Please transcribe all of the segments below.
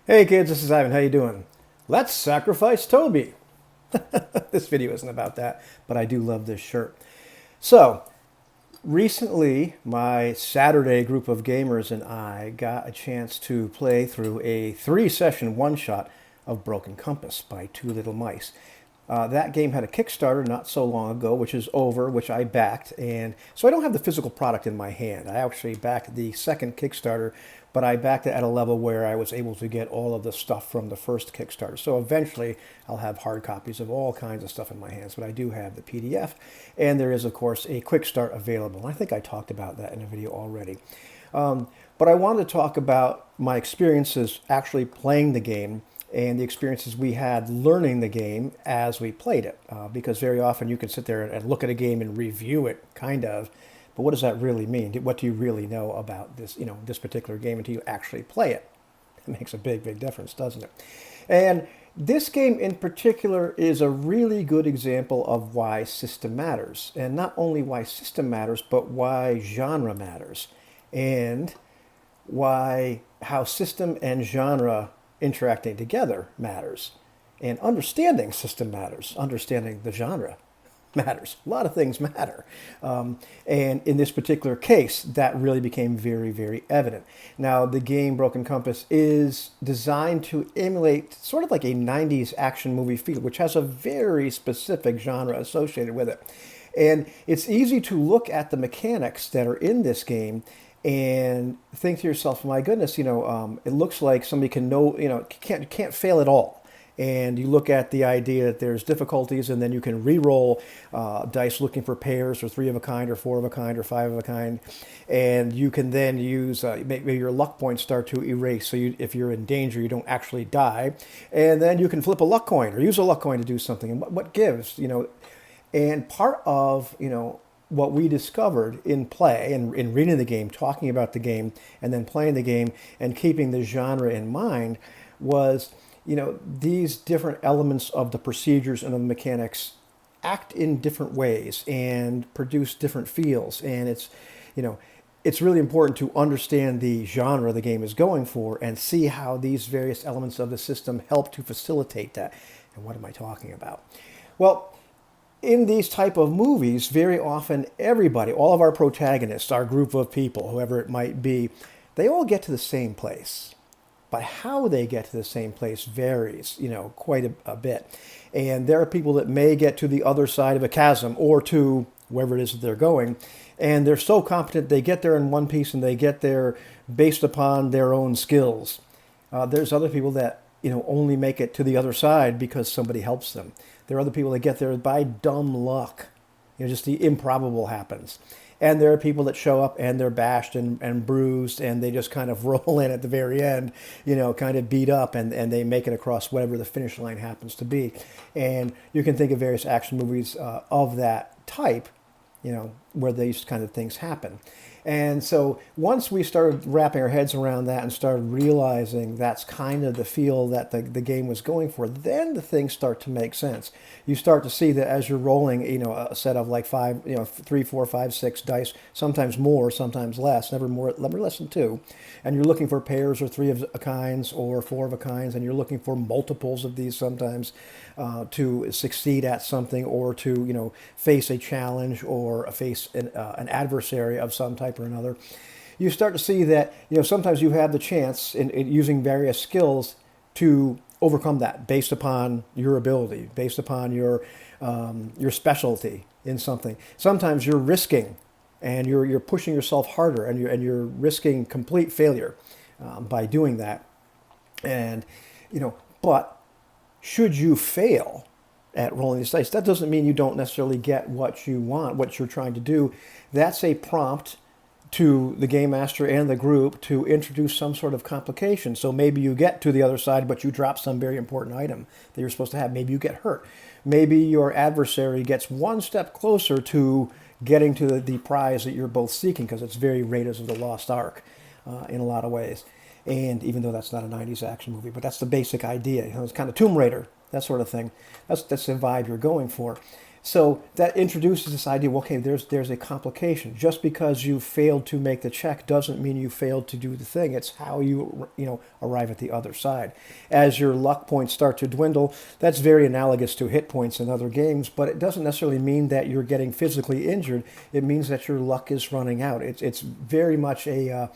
Hey kids, this is Ivan. How you doing? Let's sacrifice Toby. This video isn't about that, but I do love this shirt. So, recently, my Saturday group of gamers and I got a chance to play through a three-session one-shot of Broken Compass by Two Little Mice. That game had a Kickstarter not so long ago, which is over, which I backed. And so I don't have the physical product in my hand. I actually backed the second Kickstarter, but I backed it at a level where I was able to get all of the stuff from the first Kickstarter. So eventually I'll have hard copies of all kinds of stuff in my hands, but I do have the PDF. And there is, of course, a quick start available. And I think I talked about that in a video already. But I wanted to talk about my experiences actually playing the game and the experiences we had learning the game as we played it. Because very often you can sit there and look at a game and review it, kind of, but what does that really mean? What do you really know about this, this particular game until you actually play it? It makes a big, big difference, doesn't it? And this game in particular is a really good example of why system matters. And not only why system matters, but why genre matters. And why how system and genre interacting together matters. And understanding system matters. Understanding the genre matters. A lot of things matter. And in this particular case, that really became very, very evident. Now, the game Broken Compass is designed to emulate sort of like a 90s action movie feel, which has a very specific genre associated with it. And it's easy to look at the mechanics that are in this game and think to yourself, my goodness, it looks like somebody can know, can't fail at all. And you look at the idea that there's difficulties, and then you can re-roll dice looking for pairs, or three of a kind, or four of a kind, or five of a kind, and you can then use maybe your luck points start to erase. So if you're in danger, you don't actually die, and then you can flip a luck coin or use a luck coin to do something. And what gives, and part of what we discovered in play and in reading the game, talking about the game, and then playing the game and keeping the genre in mind was, these different elements of the procedures and of the mechanics act in different ways and produce different feels. And it's really important to understand the genre the game is going for and see how these various elements of the system help to facilitate that. And what am I talking about? Well, in these type of movies, very often everybody, all of our protagonists, our group of people, whoever it might be, they all get to the same place. But how they get to the same place varies, quite a bit. And there are people that may get to the other side of a chasm or to wherever it is that they're going, and they're so competent they get there in one piece and they get there based upon their own skills. There's other people that only make it to the other side because somebody helps them. There are other people that get there by dumb luck. Just the improbable happens. And there are people that show up and they're bashed and bruised and they just kind of roll in at the very end, kind of beat up, and they make it across whatever the finish line happens to be. And you can think of various action movies of that type, where these kind of things happen. And so once we started wrapping our heads around that and started realizing that's kind of the feel that the game was going for, then the things start to make sense. You start to see that as you're rolling, a set of like five, three, four, five, six dice, sometimes more, sometimes less, never less than two. And you're looking for pairs or three of a kinds or four of a kinds, and you're looking for multiples of these sometimes to succeed at something or to, face a challenge or face an adversary of some type or another. You start to see that sometimes you have the chance in using various skills to overcome that based upon your ability, based upon your specialty in something. Sometimes you're risking, and you're pushing yourself harder, and you're risking complete failure by doing that. And but should you fail at rolling these dice, that doesn't mean you don't necessarily get what you want, what you're trying to do. That's a prompt to the game master and the group to introduce some sort of complication. So maybe you get to the other side, but you drop some very important item that you're supposed to have. Maybe you get hurt. Maybe your adversary gets one step closer to getting to the prize that you're both seeking, because it's very Raiders of the Lost Ark in a lot of ways. And even though that's not a 90s action movie, but that's the basic idea. It's kind of Tomb Raider, that sort of thing. That's the vibe you're going for. So that introduces this idea, well, okay, there's a complication. Just because you failed to make the check doesn't mean you failed to do the thing. It's how you arrive at the other side. As your luck points start to dwindle, that's very analogous to hit points in other games, but it doesn't necessarily mean that you're getting physically injured. It means that your luck is running out. It's very much a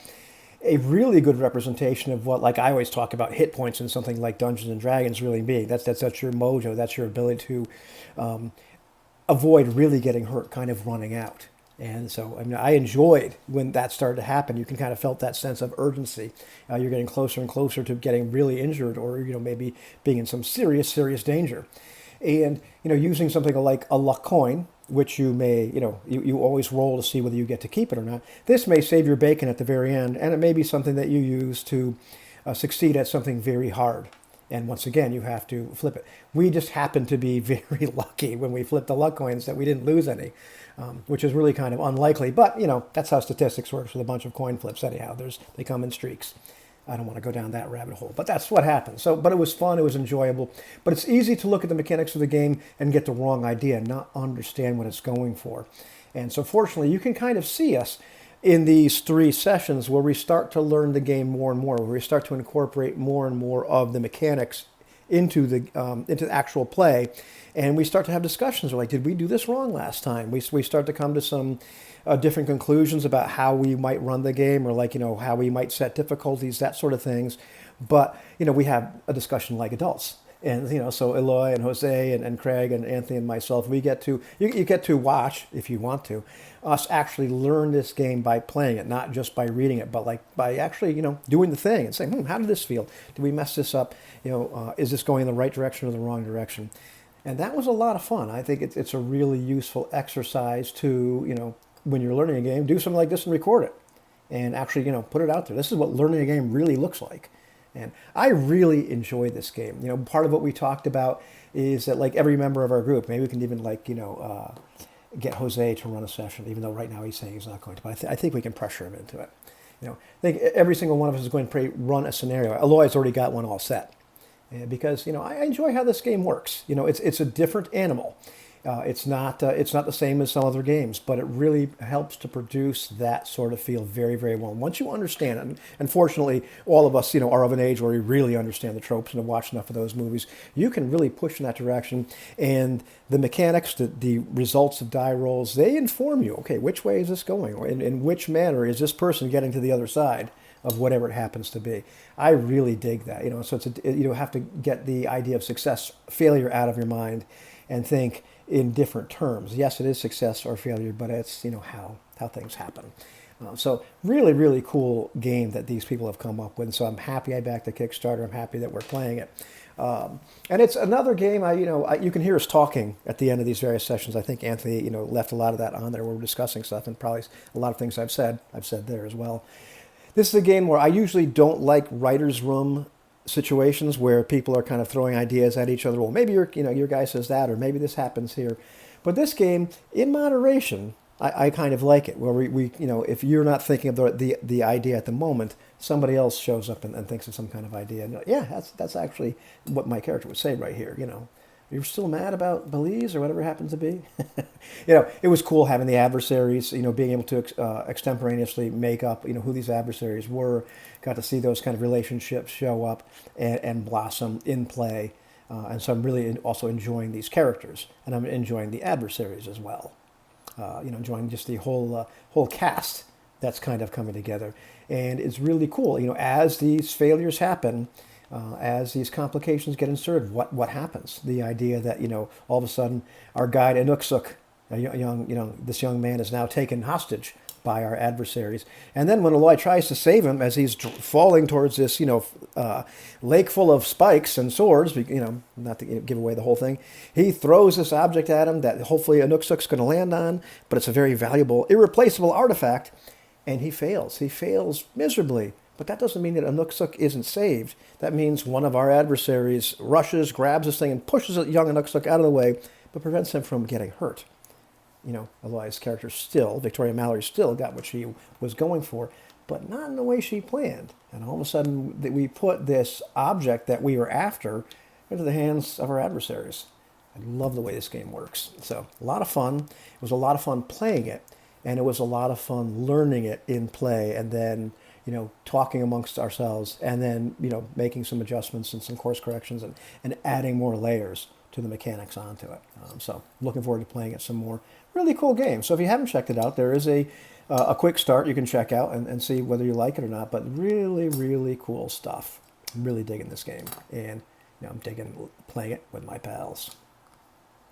really good representation of what, like I always talk about, hit points in something like Dungeons and Dragons really being. That's your mojo. That's your ability to avoid really getting hurt, kind of running out. And so I enjoyed when that started to happen. You can kind of felt that sense of urgency. You're getting closer and closer to getting really injured, or maybe being in some serious danger. And using something like a luck coin, which you may, you always roll to see whether you get to keep it or not. This may save your bacon at the very end, and it may be something that you use to succeed at something very hard. And once again, you have to flip it. We just happened to be very lucky when we flipped the luck coins that we didn't lose any, which is really kind of unlikely. But, that's how statistics works with a bunch of coin flips anyhow. They come in streaks. I don't want to go down that rabbit hole, but that's what happened. But it was fun, it was enjoyable. But it's easy to look at the mechanics of the game and get the wrong idea and not understand what it's going for. And so fortunately, you can kind of see us in these 3 sessions where we start to learn the game more and more, where we start to incorporate more and more of the mechanics into the actual play, and we start to have discussions. We're like, did we do this wrong last time? We start to come to some different conclusions about how we might run the game, or how we might set difficulties, that sort of things. But we have a discussion like adults. And so Eloy and Jose and Craig and Anthony and myself, we get to you get to watch, if you want to, us actually learn this game by playing it, not just by reading it, but by actually doing the thing and saying, how did this feel? Did we mess this up? Is this going in the right direction or the wrong direction? And that was a lot of fun. I think it's a really useful exercise to when you're learning a game, do something like this and record it, and actually put it out there. This is what learning a game really looks like. And I really enjoy this game. Part of what we talked about is that every member of our group, maybe we can even get Jose to run a session, even though right now he's saying he's not going to. But I think we can pressure him into it. I think every single one of us is going to run a scenario. Eloy's already got one all set, because I enjoy how this game works. It's a different animal. It's not the same as some other games, but it really helps to produce that sort of feel very, very well. Once you understand it, and fortunately, all of us, are of an age where we really understand the tropes and have watched enough of those movies, you can really push in that direction. And the mechanics, the results of die rolls, they inform you, okay, which way is this going? Or in which manner is this person getting to the other side of whatever it happens to be? I really dig that. So you have to get the idea of success, failure out of your mind and think in different terms. Yes, it is success or failure, but it's how things happen. So really, really cool game that these people have come up with. And so I'm happy I backed the Kickstarter. I'm happy that we're playing it. And it's another game. You can hear us talking at the end of these various sessions. I think Anthony, left a lot of that on there. We're discussing stuff, and probably a lot of things I've said there as well. This is a game where I usually don't like writer's room situations where people are kind of throwing ideas at each other. Well, maybe your guy says that, or maybe this happens here. But this game, in moderation, I kind of like it. Where we if you're not thinking of the idea at the moment, somebody else shows up and thinks of some kind of idea. And yeah, that's actually what my character would say right here. You're still mad about Belize or whatever it happens to be. It was cool having the adversaries, being able to extemporaneously make up, who these adversaries were. Got to see those kind of relationships show up and blossom in play. And so I'm really also enjoying these characters, and I'm enjoying the adversaries as well. Enjoying just the whole cast that's kind of coming together. And it's really cool, as these failures happen, as these complications get inserted, what happens? The idea that all of a sudden our guide Inuksuk, this young man, is now taken hostage by our adversaries, and then when Eloy tries to save him as he's falling towards this lake full of spikes and swords, not to give away the whole thing, he throws this object at him that hopefully Inuksuk's going to land on, but it's a very valuable, irreplaceable artifact, and he fails. He fails miserably. But that doesn't mean that Inuksuk isn't saved. That means one of our adversaries rushes, grabs this thing, and pushes young Inuksuk out of the way, but prevents him from getting hurt. Eloy's character Victoria Mallory still got what she was going for, but not in the way she planned. And all of a sudden, we put this object that we were after into the hands of our adversaries. I love the way this game works. So a lot of fun. It was a lot of fun playing it, and it was a lot of fun learning it in play, and then talking amongst ourselves, and then making some adjustments and some course corrections, and adding more layers to the mechanics onto it. So looking forward to playing it some more. Really cool game. So if you haven't checked it out, there is a quick start you can check out and see whether you like it or not. But really, really cool stuff. I'm really digging this game, and I'm digging playing it with my pals.